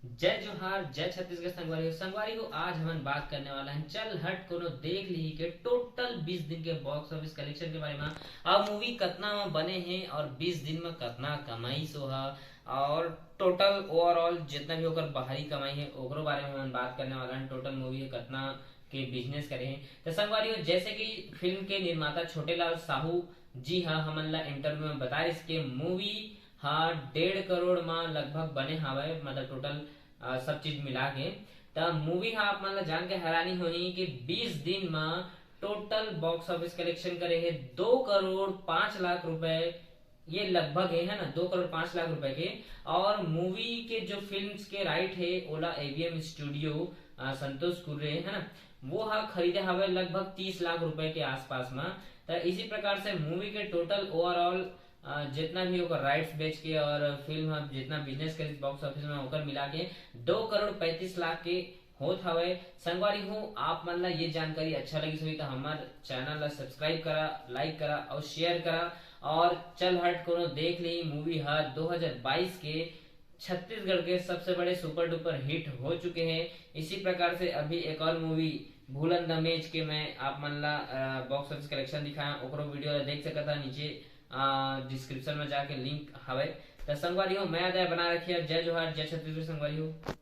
जय जोहार जय छत्तीसगढ़ संगवारी हो आज हम बात करने वाला है चल हट कोनो देख ली के टोटल 20 दिन के बॉक्स ऑफिस कलेक्शन के बारे में। अब मूवी कितना में बने हैं और 20 दिन में कितना कमाई सो है और टोटल ओवरऑल जितना भी होकर बाहरी कमाई है ओकरो बारे में हम बात करने वाला है। टोटल मूवी कितना के बिजनेस करे हैं तो संगवारी जैसे कि फिल्म के निर्माता छोटेलाल साहू जी हाँ हमन ला इंटरव्यू में बता इसके मूवी हाँ 1.5 करोड़ में लगभग बने हवे मतलब टोटल सब चीज मिला के। तब मूवी हाँ आप मतलब जान के हैरानी होनी कि 20 दिन में टोटल बॉक्स ऑफिस कलेक्शन करे है 2 करोड़ 5 लाख रुपए। ये लगभग है ना 2 करोड़ 5 लाख रुपए के। और मूवी के जो फिल्म्स के राइट है ओला एवीएम स्टूडियो संतोष कुर्रे है ना वो हाँ खरीदे हवे लगभग 30 लाख रुपए के आसपास में। तो इसी प्रकार से मूवी के टोटल ओवरऑल जितना भी होकर राइट्स बेच के और फिल्म जितना बिजनेस करे बॉक्स ऑफिस में होकर मिला के 2 करोड़ 35 लाख के होत हवे। संगवारी हो आप मन ला ये जानकारी अच्छा लगी हुई तो हमारे चैनल ला सब्सक्राइब करा, लाइक करा और शेयर करा। और चल हट कोनो देख ली मूवी हर 2022 के छत्तीसगढ़ के सबसे बड़े सुपर डुपर हिट हो चुके हैं। इसी प्रकार से अभी एक और मूवी भूलन द मेज के मैं आप मन ला बॉक्स ऑफिस कलेक्शन दिखाया ओकरो वीडियो देख सकता था नीचे डिस्क्रिप्शन में जाके लिंक हवे। तो संगवारी हो मैं अदय बना रखिए। जय जोहार जय छत्तीसगढ़ संगवारी हो।